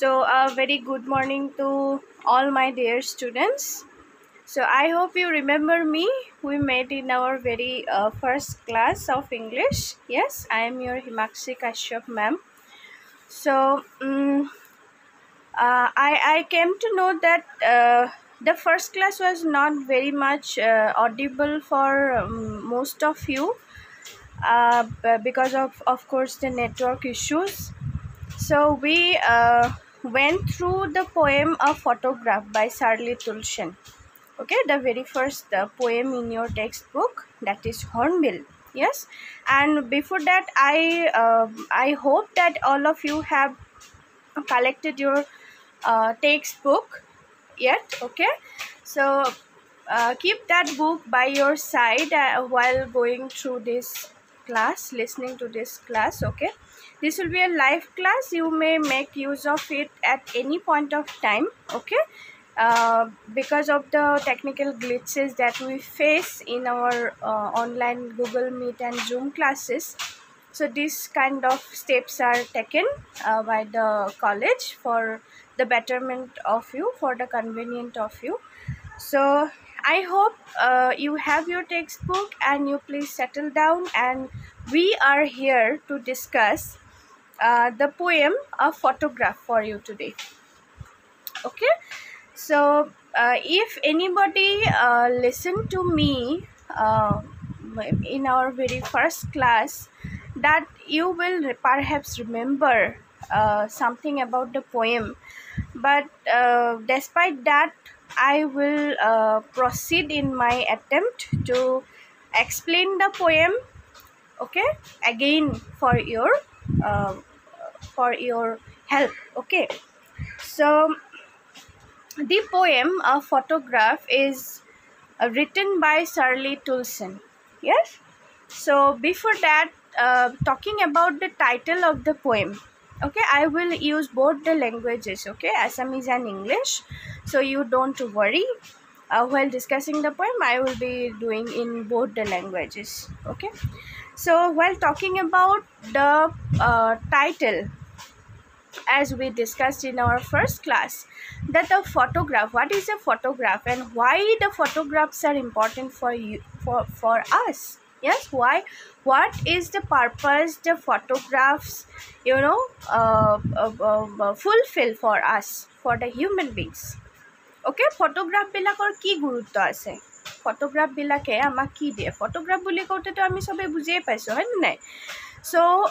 So, a very good morning to all my dear students. So, I hope you remember me. We met in our very first class of English. Yes, I am your Himakshi ma'am. So, I came to know that the first class was not very much audible for most of you because of course, the network issues. So we went through the poem A Photograph by Shirley Toulson. Okay, the very first poem in your textbook, that is Hornbill. Yes, and before that, I hope that all of you have collected your textbook yet. Okay, so keep that book by your side while going through this class, listening to this class. Okay, this will be a live class. You may make use of it at any point of time. Okay, because of the technical glitches that we face in our online Google Meet and Zoom classes, so these kind of steps are taken by the college for the betterment of you, for the convenience of you. So I hope you have your textbook and you please settle down, and we are here to discuss the poem A Photograph for you today. Okay, so if anybody listened to me in our very first class, that you will perhaps remember something about the poem, but despite that, I will proceed in my attempt to explain the poem, okay, again uh, for your help. Okay, so the poem A Photograph is written by Shirley Toulson. Yes, so before that, talking about the title of the poem, okay, I will use both the languages, okay, Assamese and English, so you don't worry. While discussing the poem, I will be doing in both the languages. Okay, so while talking about the title, as we discussed in our first class, that the photograph, what is a photograph and why the photographs are important for you, for us. Yes, why, what is the purpose the photographs fulfill for us, for the human beings. Okay, photograph bilakor ki gurutto ase, photograph bilake amak ki die, photograph buli kote to ami sobe bujie paiso hoy nai. So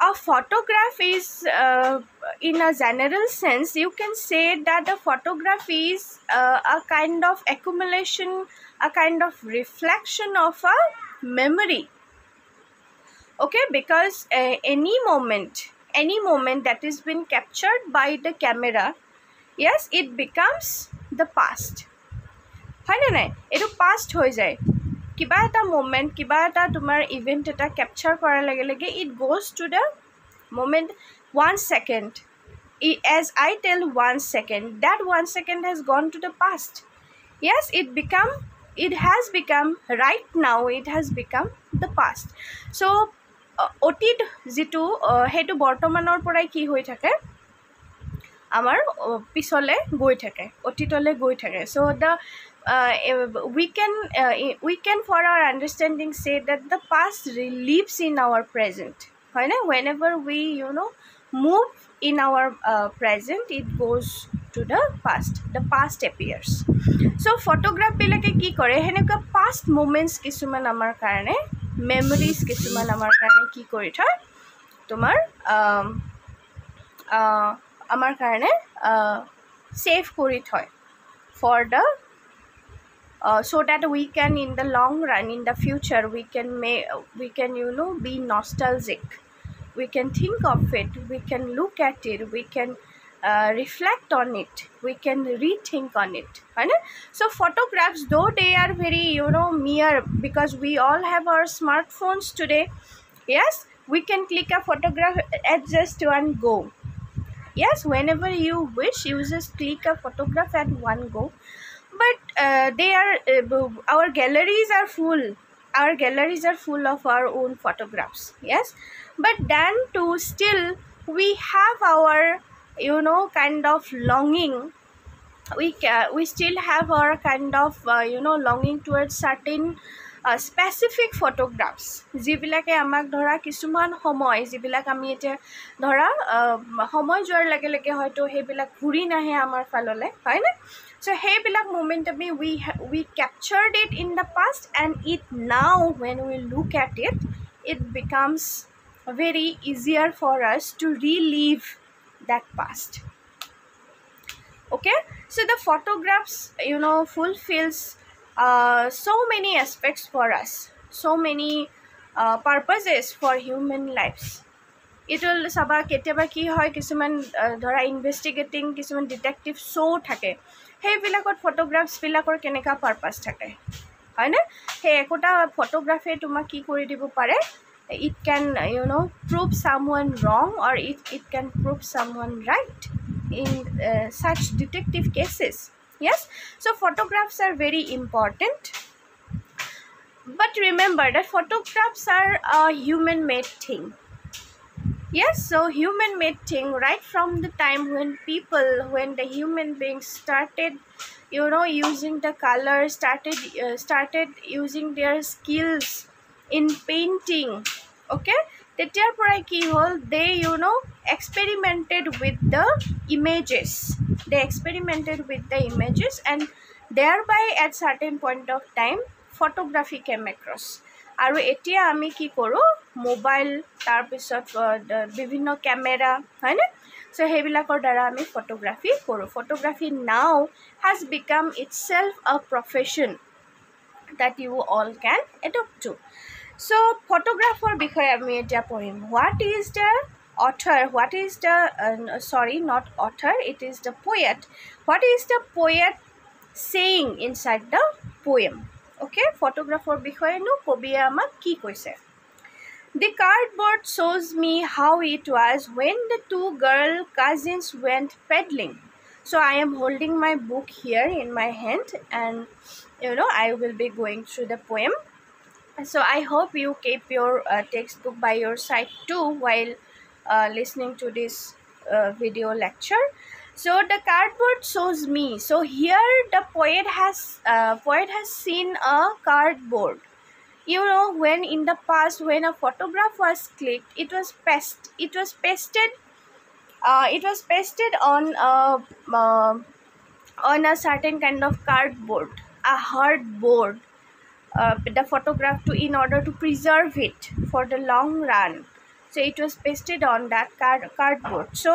a photograph is, in a general sense, you can say that a photograph is a kind of accumulation, a kind of reflection of a memory. Okay, because any moment that is been captured by the camera, yes, it becomes the past. হয় না নাই, এইটো past হৈ যায়। কিবা এটা moment, কিবা এটা তোমাৰ event এটা capture কৰাৰ লগে লগে it goes to the moment 1 second. As I tell 1 second, that 1 second has gone to the past. Yes, it has become right now, it has become the past. So অতীত যেটো হেতু বৰ্তমানৰ পৰাই কি হৈ থাকে, আমাৰ পিছলে গৈ থাকে, অতীতলৈ গৈ থাকে. So the we can for our understanding say that the past lives in our present. Right? Whenever we move in our present, it goes to the past appears. So photograph bilake ki kore, heneka past moments kisuman amar karone, memories kisuman amar karone ki kori thয়, tomar amar karone save kori thয় for the so that we can in the long run, in the future, we can be nostalgic, we can think of it, we can look at it, we can reflect on it, we can rethink on it. Right? So photographs, though they are very mere, because we all have our smartphones today. Yes, we can click a photograph at just one go. Yes, whenever you wish, you just click a photograph at one go. But they are our galleries are full. Our galleries are full of our own photographs. Yes, but then too, still we have our kind of longing. We still have our kind of longing towards certain specific photographs যিবিলাকে আমাক ধৰা কিছুমান সময় যিবিলাক আমি এতিয়া ধৰা সময় যোৱাৰ লগে লগে হয়তো সেইবিলাক ঘূৰি নাহে আমাৰ ফাললৈ হয়নে so সেইবিলাক moment আমি we captured it in the past and it now when we look at it it becomes very easier for us to relive that past. Okay, so the photographs fulfills so many aspects for us, so many purposes for human lives. It will saba keteba ki hoy kisuman dhora investigating kisuman detective show thake hey bilakot photographs bilakor keneka purpose thake hoy na hey ekota photography tuma ki kori dibo pare it can prove someone wrong or it can prove someone right in such detective cases. Yes, so photographs are very important, but remember that photographs are a human made thing. Yes, so human made thing right from the time when the human beings started using the color, started using their skills in painting. Okay, তেতিয়াৰ পৰাই কি হ'ল they experimented with the images, and thereby at certain point of time photography came across. আৰু এতিয়া আমি কি কৰোঁ mobile তাৰপিছত বিভিন্ন কেমেৰা হয়নে so সেইবিলাকৰ দ্বাৰা আমি ফটোগ্ৰাফি কৰোঁ. Photography now has become itself a profession that you all can adopt to. So photographer বিষয়ে আমি এতিয়া পঢ়িম. What is the author? What is the sorry, not author, it is the poet. What is the poet saying inside the poem? Okay, photographer বিষয়ে no কবিয়ে আমাক কি কৈছে. The cardboard shows me how it was when the two girl cousins went peddling. So I am holding my book here in my hand and I will be going through the poem. So I hope you keep your textbook by your side too while listening to this video lecture. So the cardboard shows me. So here the poet has seen a cardboard. When in the past when a photograph was clicked, it was pasted on a certain kind of cardboard, a hard board. The photograph in order to preserve it for the long run, so it was pasted on that cardboard. So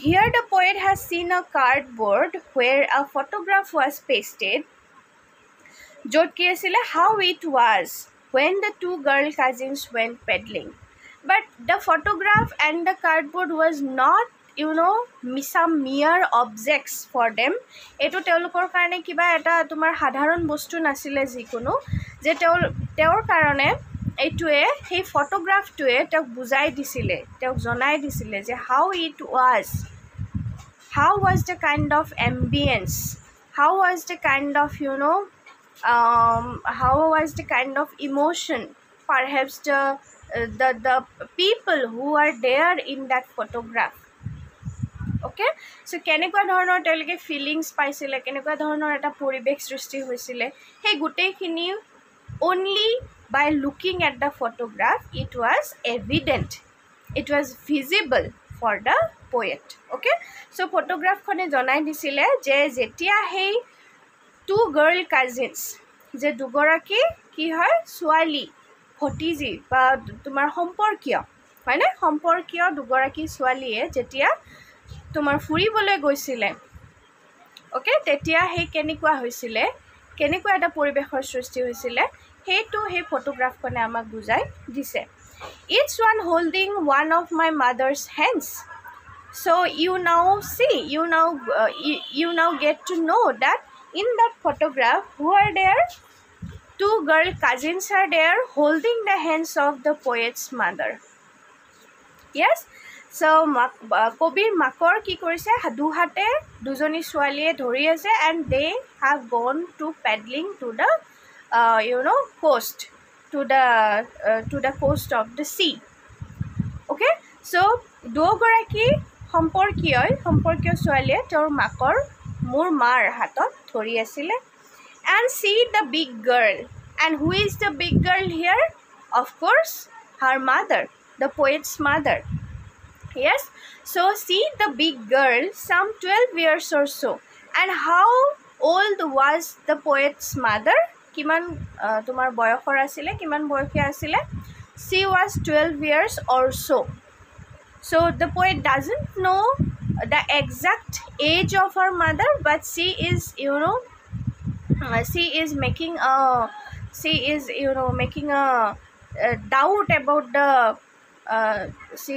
here the poet has seen a cardboard where a photograph was pasted jot ki asile how it was when the two girl cousins went peddling. But the photograph and the cardboard was not some mere objects for them. এটো তেওঁলোকৰ কাৰণে কিবা এটা তোমাৰ সাধাৰণ বস্তু নাছিলে যিকোনো যে তেওঁৰ কাৰণে এইটোৱে সেই ফটোগ্ৰাফটোৱে তেওঁক বুজাই দিছিলে, তেওঁক জনাই দিছিলে যে how was the kind of ambience, how was the kind of how was the kind of emotion, perhaps the people who are there in that photograph. Okay, so কেনেকুৱা ধৰণৰ তেওঁলোকে ফিলিংছ পাইছিলে, কেনেকুৱা ধৰণৰ এটা পৰিৱেশ সৃষ্টি হৈছিলে সেই গোটেইখিনি only by looking at the photograph it was evident, it was visible for the poet. Okay, so ফটোগ্ৰাফখনে জনাই দিছিলে যে যেতিয়া সেই two girl cousins যে দুগৰাকী কি হয় ছোৱালী ভতিজী বা তোমাৰ সম্পৰ্কীয় হয়নে সম্পৰ্কীয় দুগৰাকী ছোৱালীয়ে যেতিয়া তোমাৰ ফুৰিবলৈ গৈছিলে ওকে তেতিয়া সেই কেনেকুৱা হৈছিলে কেনেকুৱা এটা পৰিৱেশৰ সৃষ্টি হৈছিলে সেইটো সেই ফটোগ্ৰাফখনে আমাক বুজাই দিছে. Each one holding one of my mother's hands. So you now see, you now get to know that in that photograph who are there, two girl cousins are there holding the hands of the poet's mother. Yes, so কবিৰ মাকৰ কি কৰিছে দুহাতে দুজনী ছোৱালীয়ে ধৰি আছে and they have gone to paddling to the coast, to the coast of the sea. Okay, so দুগৰাকী সম্পৰ্কীয় ছোৱালীয়ে তেওঁৰ মাকৰ মোৰ মাৰ হাতত ধৰি আছিলে and see the big girl. And who is the big girl here? Of course, her mother, the poet's mother. Yes, so see the big girl, some 12 years or so. And how old was the poet's mother? Kiman tumar boyokhor asile, kiman boyokhiya asile? She was 12 years or so. So the poet doesn't know the exact age of her mother, but she is, she is making a doubt about the she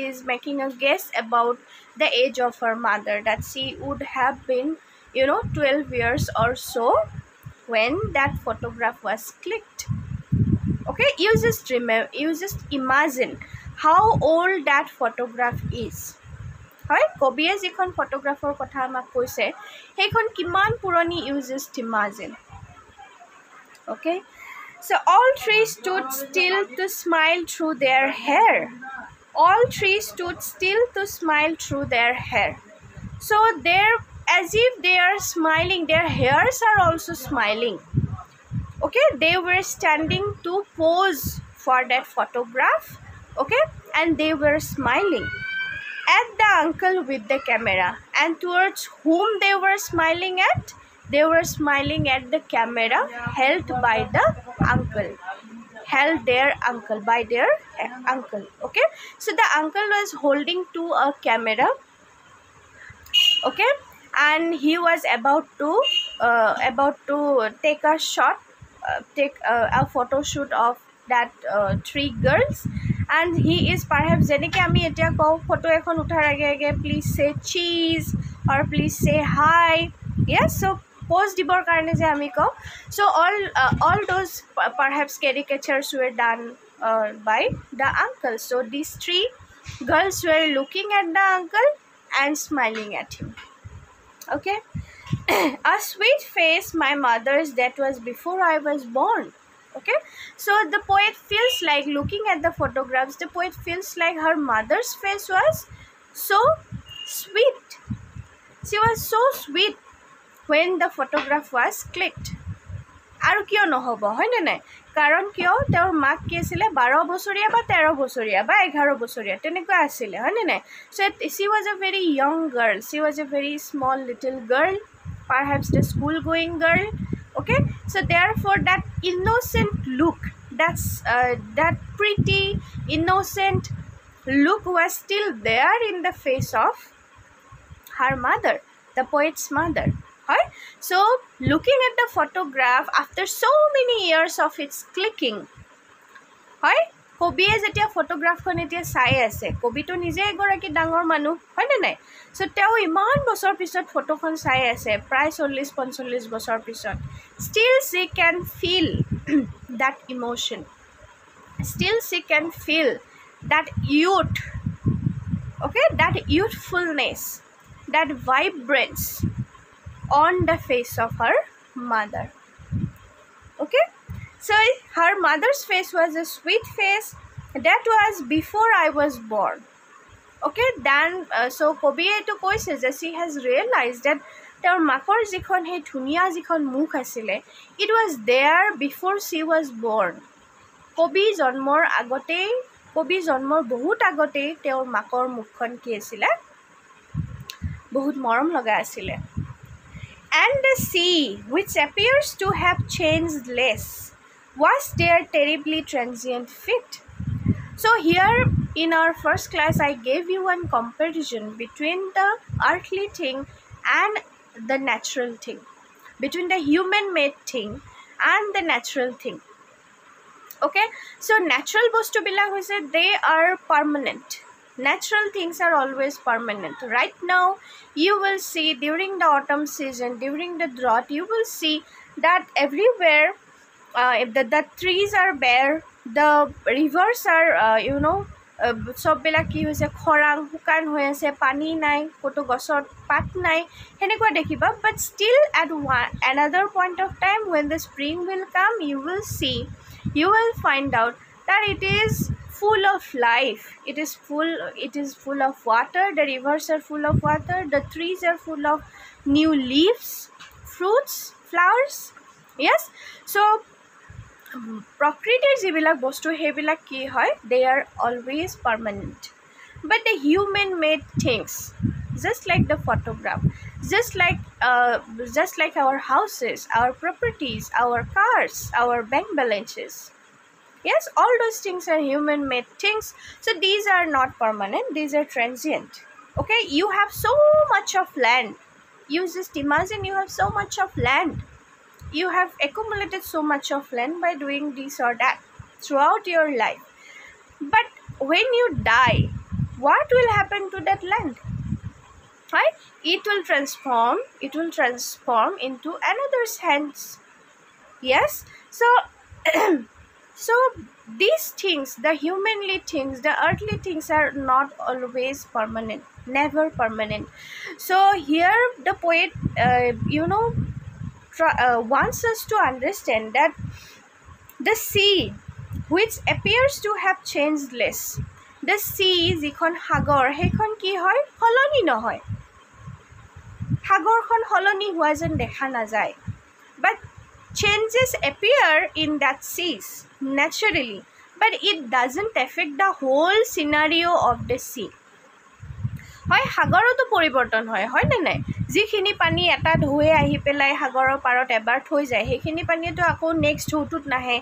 is making a guess about the age of her mother, that she would have been 12 years or so when that photograph was clicked. Okay, you just imagine how old that photograph is. হয়, কবিয়ে যিখন ফটোগ্ৰাফৰ কথা আমাক কৈছে সেইখন কিমান পুৰণি, you just imagine. Okay, so all three stood still to smile through their hair. All three stood still to smile through their hair. So they're as if they are smiling, their hairs are also smiling. Okay, they were standing to pose for that photograph. Okay, and they were smiling at the uncle with the camera. And towards whom they were smiling at? They were smiling at the camera held by the uncle. By their uncle. Okay, so the uncle was holding to a camera. Okay, and he was about to take a shot, a photo shoot of that three girls. And he is perhaps jeneke ami etia ko photo ekhon uthar age please say cheese or please say hi. Yes, so pose dibor karone je ami ko, so all those perhaps caricatures were done by the uncle. So these three girls were looking at the uncle and smiling at him. Okay, a sweet face my mother's, that was before I was born. Okay, so the poet feels like, looking at the photographs, the poet feels like her mother's face was so sweet. She was so sweet when the photograph was clicked. আৰু কিয় নহ'ব, হয়নে নাই? কাৰণ কিয় তেওঁৰ মাক কি আছিলে, 12 বছৰীয়া বা 13 বছৰীয়া বা 11 বছৰীয়া তেনেকুৱা আছিলে, হয়নে নাই? So she was a very young girl, she was a very small little girl, perhaps the school going girl. Okay, so therefore that innocent look, that pretty innocent look was still there in the face of her mother, the poet's mother. Right? So looking at the photograph after so many years of its clicking, হয়, কবিয়ে যেতিয়া ফটোগ্ৰাফখন এতিয়া চাই আছে, কবিটো নিজে এগৰাকী ডাঙৰ মানুহ, হয়নে নাই? চ' তেওঁ ইমান বছৰ পিছত ফটোখন চাই আছে, প্ৰায় 40-45 বছৰ পিছত, still she can feel that emotion, still she can feel that youth. Okay, that youthfulness, that vibrance on the face of her mother. Okay, so her mother's face was a sweet face, that was before I was born. Okay, then so কবিয়ে এইটো কৈছে যে she has realized that তেওঁৰ মাকৰ যিখন সেই ধুনীয়া যিখন মুখ আছিলে, it was there before she was born. কবি জন্মৰ বহুত আগতেই তেওঁৰ মাকৰ মুখখন কি আছিলে, বহুত মৰম লগা আছিলে. And the sea, which appears to have changed less, was their terribly transient fit. So here in our first class, I gave you one comparison between the earthly thing and the natural thing, between the human-made thing and the natural thing. Okay, so natural bostu bilak hoise, they are permanent. Natural things are always permanent. Right now, you will see during the autumn season, during the drought, you will see that everywhere the trees are bare, the rivers are, সববিলাক কি হৈছে, খৰাং শুকান হৈ আছে, পানী নাই, ক'তো গছৰ পাত নাই, সেনেকুৱা দেখিবা. But still at another point of time, when the spring will come, you will find out that it is full of life. It is full of water. The rivers are full of water. The trees are full of new leaves, fruits, flowers. Yes, so প্ৰকৃতিৰ যিবিলাক বস্তু সেইবিলাক কি হয়, they are always permanent. But the human made things, just like the photograph, just like our houses, our properties, our cars, our bank balances, yes, all those things are human made things. So these are not permanent, these are transient. Okay, you have so much of land. You just imagine you have so much of land. You have accumulated so much of land by doing this or that throughout your life. But when you die, what will happen to that land? Right? It will transform into another's hands. Yes, so so these things, the humanly things, the earthly things are not always permanent, never permanent. So here the poet wants us to understand that the sea, which appears to have changed less, the sea যিখন সাগৰ সেইখন কি হয়, সলনি নহয়, সাগৰখন সলনি হোৱা যেন দেখা নাযায়, but changes appear in that seas naturally, but it doesn't affect the whole scenario of the sea. হয়, সাগৰতো পৰিৱৰ্তন হয় নে নাই? যিখিনি পানী এটা ঢৌৱে আহি পেলাই সাগৰৰ পাৰত এবাৰ থৈ যায়, সেইখিনি পানীটো আকৌ নেক্সট ঢৌটোত নাহে,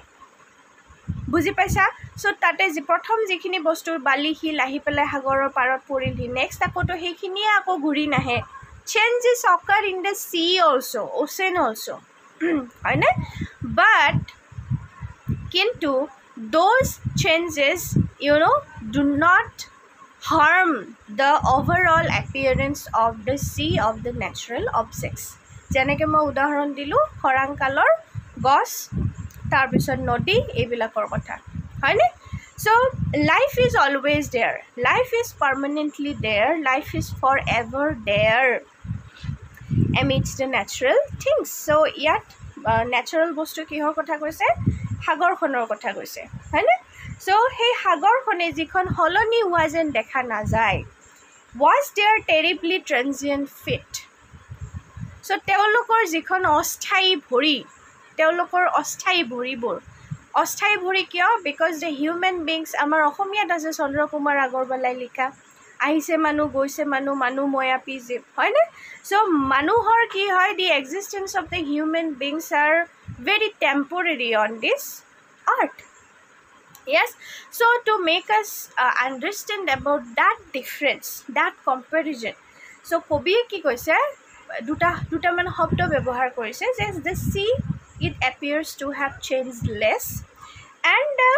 বুজি পাইছা? চ' তাতে প্ৰথম যিখিনি বস্তুৰ বালি শিল আহি পেলাই সাগৰৰ পাৰত পৰিলহি, নেক্সট আকৌতো সেইখিনিয়ে আকৌ ঘূৰি নাহে. Changes অকাৰ in the C also', ocean also', হয়নে? বাট কিন্তু those changes do not harm the overall appearance of the sea, of the natural objects. যেনেকৈ মই উদাহৰণ দিলোঁ খৰাং কালৰ গছ, তাৰপিছত নদী, এইবিলাকৰ কথা, হয়নে? So life is always there, life is permanently there, life is forever there amidst the natural things. So ইয়াত natural বস্তু কিহৰ কথা কৈছে? সাগৰখনৰ কথা কৈছে, হয়নে? So সেই সাগৰখনে যিখন সলনি হোৱা যেন দেখা নাযায়, was their terribly transient fate. So তেওঁলোকৰ যিখন অস্থায়ী ভৰি, তেওঁলোকৰ অস্থায়ী ভৰিবোৰ, অস্থায়ী ভৰি কিয়? বিকজ দ্য হিউমেন বিংছ, আমাৰ অসমীয়াত আছে চন্দ্ৰ কুমাৰ আগৰৱালাই লিখা, আহিছে মানুহ গৈছে মানুহ, মানুহ ময়াপী জীৱ, হয়নে? চ' মানুহৰ কি হয়, the existence of the human beings are very temporary on this earth. Yes, so to make us understand about that difference, that comparison, so কবিয়ে কি কৈছে, দুটামান শব্দ ব্যৱহাৰ কৰিছে, যে the sea, it appears to have changed less, and the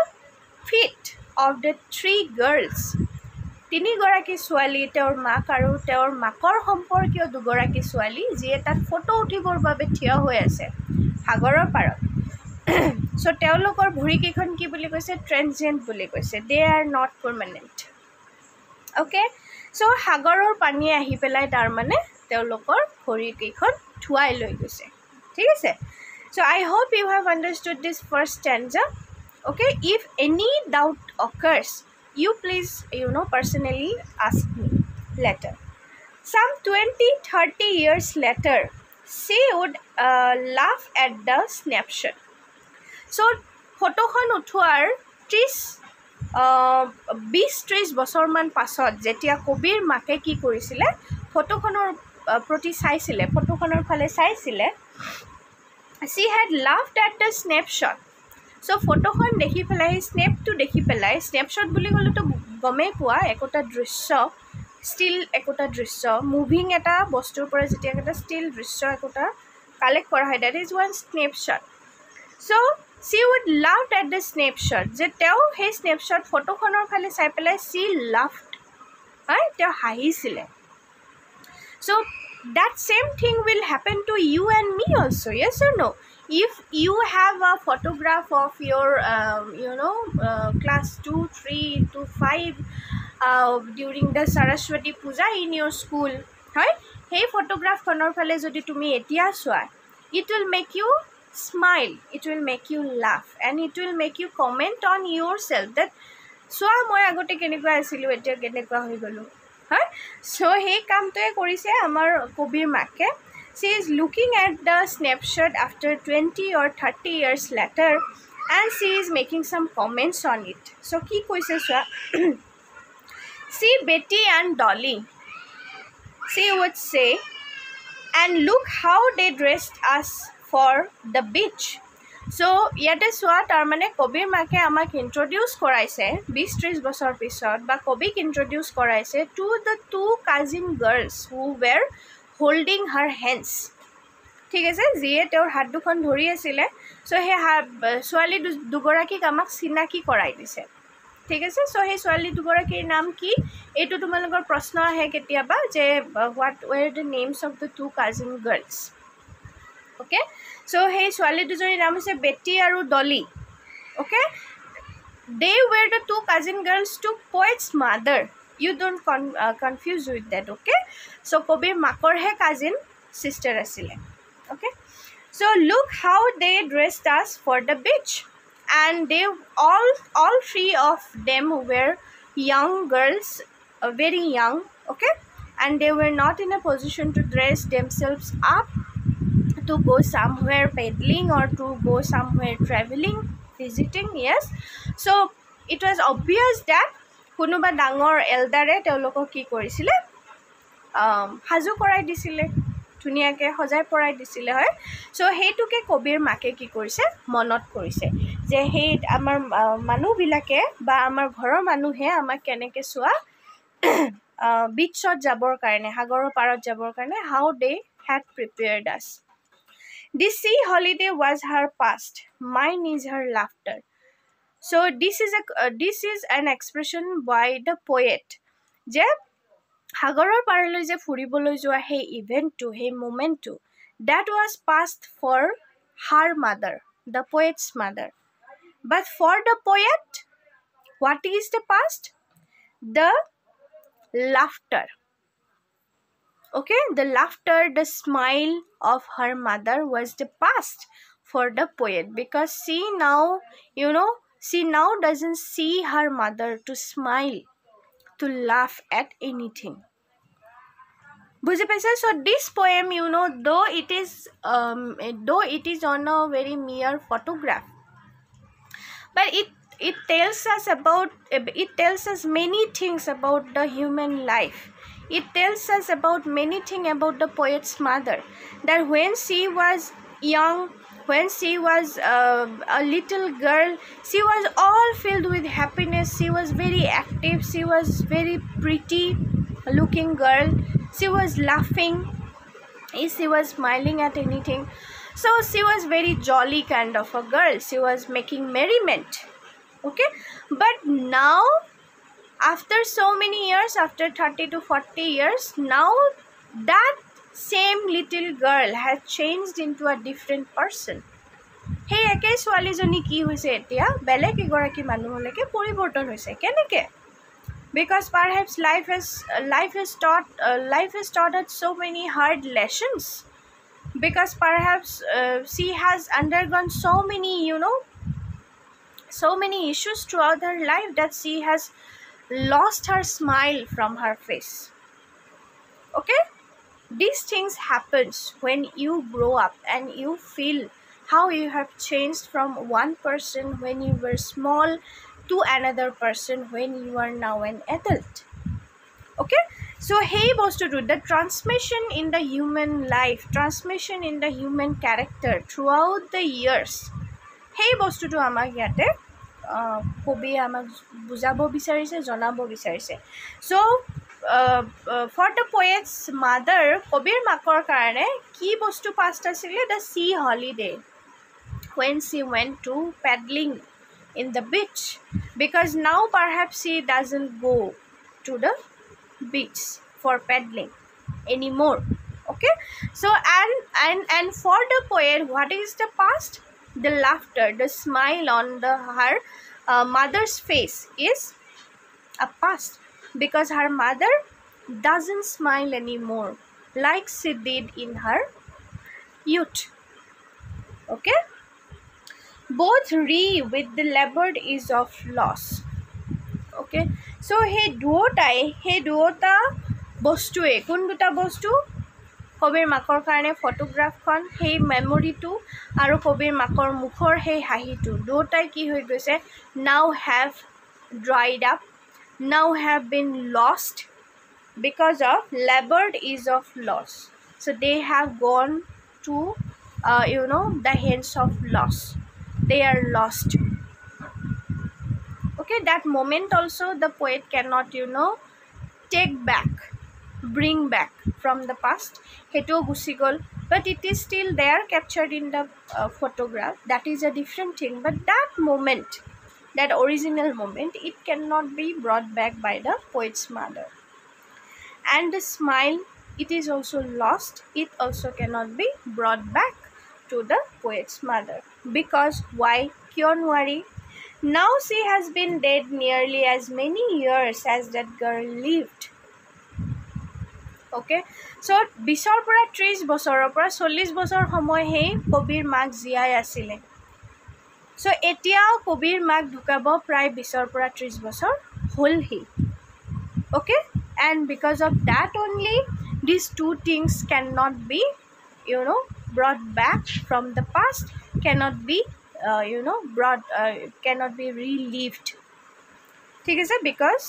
feet of the three girls, তিনিগৰাকী ছোৱালী, তেওঁৰ মাক আৰু তেওঁৰ মাকৰ সম্পৰ্কীয় দুগৰাকী ছোৱালী, যিয়ে তাত ফটো উঠিবৰ বাবে থিয় হৈ আছে সাগৰৰ পাৰত. চ' তেওঁলোকৰ ভৰিকেইখন কি বুলি কৈছে? ট্ৰেনজিয়েণ্ট বুলি কৈছে, দে আৰ নট পাৰ্মানেণ্ট. অ'কে, চ' সাগৰৰ পানী আহি পেলাই তাৰমানে তেওঁলোকৰ ভৰিকেইখন ধুৱাই লৈ গৈছে, ঠিক আছে? So' I hope you have understood this first stanza. Okay, if any doubt occurs, you please personally ask me later. Some 20-30 years later, she would laugh at the snapshot. So ফটোখন উঠোৱাৰ 20-30 বছৰমান পাছত যেতিয়া কবিৰ মাকে কি কৰিছিলে, ফটোখনৰ প্ৰতি চাইছিলে, ফটোখনৰ ফালে চাইছিলে, she had laughed at the snapshot. চ' ফটোখন দেখি পেলাই, স্নেপটো দেখি পেলাই, স্নেপশ্বট বুলি ক'লেতো গমেই পোৱা, একোটা দৃশ্য, ষ্টিল একোটা দৃশ্য, মুভিং এটা বস্তুৰ পৰা যেতিয়া এটা ষ্টিল দৃশ্য একোটা কালেক্ট কৰা হয়, ডেট ইজ ওৱান স্নেপশ্বট. চ' she would laugh at the snapshot, যে তেওঁ সেই স্নেপশ্বট ফটোখনৰ ফালে চাই পেলাই she laughed, হয়, তেওঁ হাঁহিছিলে. So that same thing will happen to you and me also, yes or no? If you have a photograph of your class 2, 3 to 5 during the Saraswati Puja in your school, right? Hey photograph khonor phale jodi tumi etia soa, it will make you smile, it will make you laugh, and it will make you comment on yourself that চোৱা মই আগতে কেনেকুৱা আছিলোঁ এতিয়া কেনেকুৱা হৈ গ'লোঁ হয় চ' সেই কামটোৱে কৰিছে আমাৰ কবিৰ মাকে she is looking at the snapshot after 20 or 30 years later and she is making some comments on it so কি কৈছে চোৱা see Betty and Dolly she would say and look how they dressed us for the beach so ইয়াতে চোৱা তাৰমানে কবিৰ মাকে আমাক introduce কৰাইছে 20-30 বছৰ পিছত বা কবিক ইন্ট্ৰডিউচ কৰাইছে to the two cousin girls who were holding her hands ঠিক আছে যিয়ে তেওঁৰ হাত দুখন ধৰি আছিলে চ' সেই ছোৱালী দুগৰাকীক আমাক চিনাকি কৰাই দিছে ঠিক আছে চ' সেই ছোৱালী দুগৰাকীৰ নাম কি এইটো তোমালোকৰ প্ৰশ্ন আহে কেতিয়াবা যে what were the names of the two cousin girls okay so' সেই ছোৱালী দুজনীৰ নাম হৈছে বেটি আৰু Dolly okay they were the two cousin girls to poets mother you don't confuse with that okay so' কবিৰ মাকৰহে কাজিন চিষ্টাৰ আছিলে okay so look how they dressed us for the beach and they all three of them were young girls very young okay and they were not in a position to dress themselves up to go somewhere paddling or to go somewhere traveling visiting yes so it was obvious that konoba dangor eldare teoloko ki korisile hazu korai disile ধুনীয়াকৈ সজাই পৰাই দিছিলে হয় চ' সেইটোকে কবিৰ মাকে কি কৰিছে মনত কৰিছে যে সেই আমাৰ মানুহবিলাকে বা আমাৰ ঘৰৰ মানুহে আমাক কেনেকৈ চোৱা বিচত যাবৰ কাৰণে সাগৰৰ পাৰত যাবৰ কাৰণে how they head prepared as this she holiday was her past mine is her laughter so' this is an expression by the poet যে সাগৰৰ পাৰলৈ যে ফুৰিবলৈ যোৱা সেই ইভেণ্টটো সেই মোমেণ্টটো that was past for her mother the poets mother but for the poet what is the past the laughter okay the laughter the smile of her mother was the past for the poet because she now doesn't see her mother to smile to laugh at anything বুজি পাইছা so this poem though it is on a very mere photograph but it tells us many things about the human life it tells us about many things about the poet's mother that when she was young when she was a little girl she was all filled with happiness she was very active she was very pretty looking girl she was laughing she was smiling at anything so she was very jolly kind of a girl she was making merriment okay but now after so many years after 30 to 40 years now that same little girl has changed into a different person hey একে ছোৱালীজনী কি হৈছে এতিয়া বেলেগ এগৰাকী মানুহলৈকে পৰিৱৰ্তন হৈছে কেনেকৈ because perhaps life has taught us so many hard lessons because perhaps she has undergone so many issues throughout her life that she has lost her smile from her face okay these things happens when you grow up and you feel how you have changed from one person when you were small to another person when you are now an adult okay so hey bostutu the transmission in the human life transmission in the human character throughout the years hey bostutu amak yate কবি আমাক বুজাব বিচাৰিছে জনাব বিচাৰিছে so for the poet's mother কবিৰ মাকৰ কাৰণে কি বস্তু পাষ্ট আছিলে the sea holiday when she went to paddling in the beach because now perhaps she doesn't go to the beach for paddling anymore okay so and for the poet what is the past the laughter the smile on her mother's face is a past because her mother doesn't smile anymore like she did in her youth okay both re with the labored is of loss okay, so সেই দুটা বস্তুৱে কোন দুটা বস্তু কবিৰ মাকৰ কাৰণে ফটোগ্ৰাফখন সেই মেমৰিটো আৰু কবিৰ মাকৰ মুখৰ সেই হাঁহিটো দুটাই কি হৈ গৈছে now have dried up, now have been lost because of labored is of loss, so they have gone to the hands of loss, they are lost. Okay, that moment also the poet cannot take back, bring back from the past, heto gusi gol, but it is still there captured in the photograph. That is a different thing, but that moment, that original moment, it cannot be brought back by the poet's mother. And the smile, it is also lost, it also cannot be brought back to the poet's mother. Because why? Kyo nwari? Now she has been dead nearly as many years as that girl lived. Okay, so 20 পৰা 30 বছৰৰ পৰা 40 বছৰ সময় সেই কবিৰ মাক জীয়াই আছিলে, so এতিয়াও কবিৰ মাক ঢুকাব প্ৰায় 20 পৰা 30 বছৰ হ'লহি. Okay, and because of that only these two things cannot be brought back from the past, cannot be cannot be relived. ঠিক আছে, because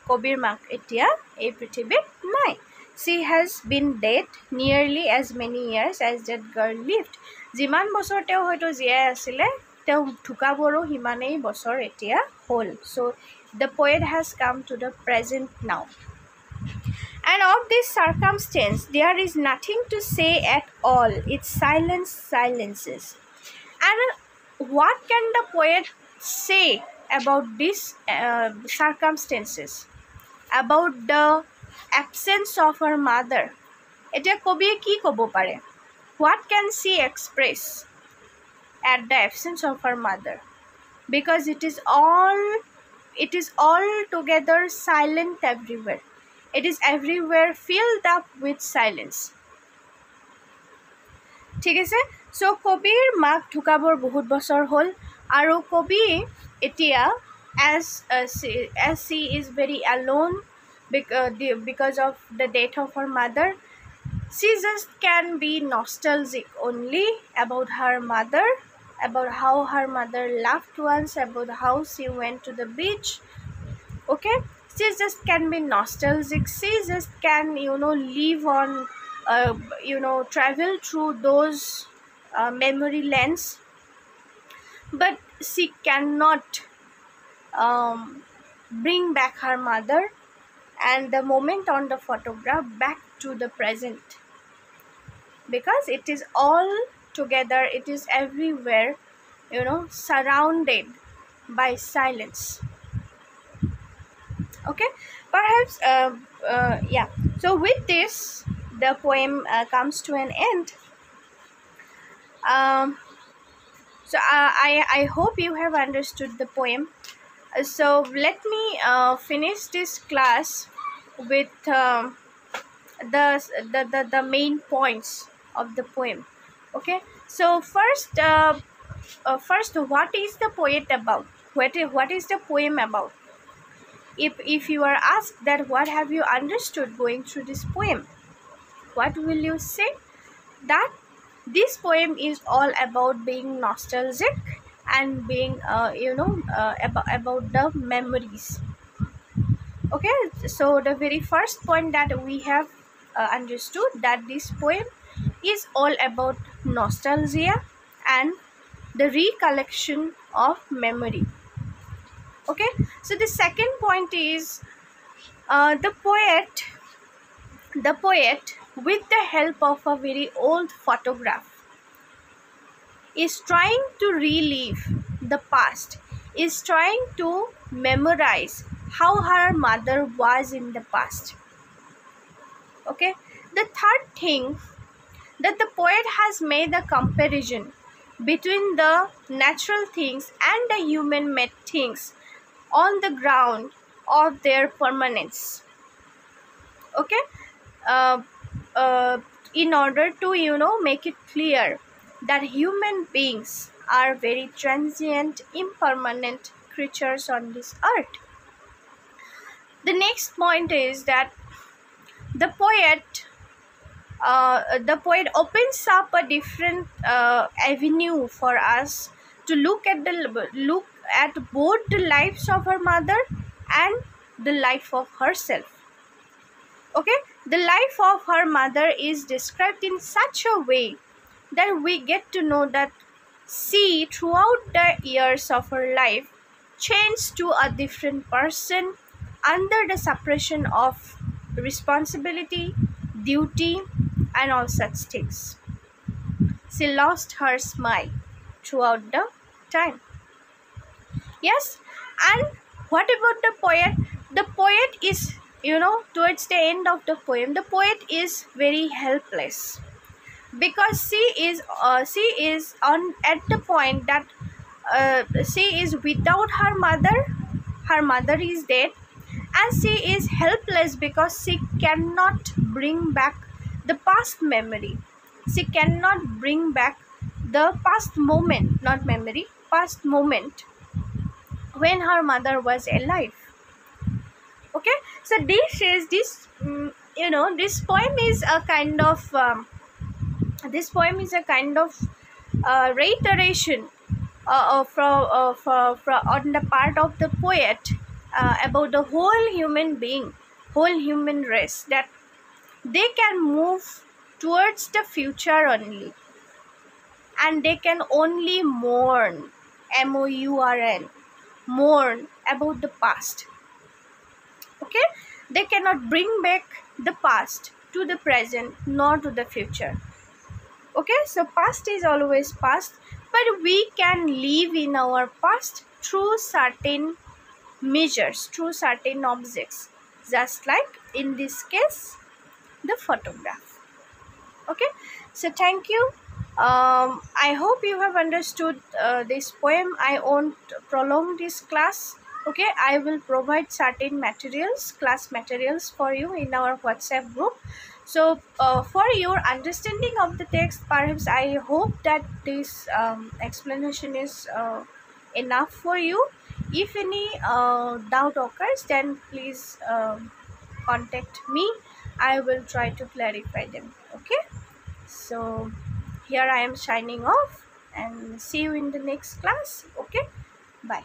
কবিৰ মাক এতিয়া এই পৃথিৱীত নাই. She has been dead nearly as many years as that girl lived. যিমান বছৰ তেওঁ হয়তো জীয়াই আছিলে তেওঁ ঢুকাবৰো সিমানেই বছৰ এতিয়া হ'ল. So the poet has come to the present now. And of this circumstance there is nothing to say at all. Its silence silences. And what can the poet say about these circumstances, about the absence of her mother? Eta kobiye ki kobo pare? What can she express at the absence of her mother? Because it is all together silent everywhere. It is everywhere filled up with silence. ঠিক আছে, so কবিৰ মাক ঢুকাবৰ বহুত বছৰ হ'ল আৰু কবি এতিয়া as she is very alone because of the death of her mother, she just can be nostalgic only about her mother, about how her mother loved once, about how she went to the beach. Okay, she just can be nostalgic, she just can live on travel through those memory lands, but she cannot bring back her mother and the moment on the photograph back to the present, because it is all together, it is everywhere surrounded by silence. Okay, perhaps yeah, so with this the poem comes to an end. So I hope you have understood the poem. So let me finish this class with the main points of the poem. Okay, so first what is the poet about? What is the poem about? If you are asked that what have you understood going through this poem, what will you say? That this poem is all about being nostalgic and being about the memories. Okay, so the very first point that we have understood, that this poem is all about nostalgia and the recollection of memory. Okay, so the second point is the poet with the help of a very old photograph is trying to relive the past, is trying to memorize how her mother was in the past. Okay, the third thing, that the poet has made a comparison between the natural things and the human made things on the ground of their permanence. Okay, in order to make it clear that human beings are very transient, impermanent creatures on this earth. The next point is that the poet opens up a different avenue for us to look at both the lives of her mother and the life of herself. Okay, the life of her mother is described in such a way that we get to know that she, throughout the years of her life, changed to a different person under the suppression of responsibility, duty, and all such things. She lost her smile throughout the time. Yes, and what about the poet? The poet is, towards the end of the poem, the poet is very helpless because she is on at the point that she is without her mother. Her mother is dead, and she is helpless because she cannot bring back the past memory. She cannot bring back the past moment, not memory, past moment when her mother was alive. Okay, so this poem is a kind of reiteration on the part of the poet about the whole human race, that they can move towards the future only, and they can only mourn, mourn, mourn about the past. Okay, they cannot bring back the past to the present nor to the future. Okay, so past is always past, but we can live in our past through certain measures, through certain objects, just like in this case the photograph. Okay, so thank you. I hope you have understood this poem. I won't prolong this class. Okay, I will provide certain materials, class materials for you in our WhatsApp group. So for your understanding of the text, perhaps I hope that this explanation is enough for you. If any doubt occurs, then please contact me. I will try to clarify them. Okay, so here I am signing off, and see you in the next class. Okay, bye.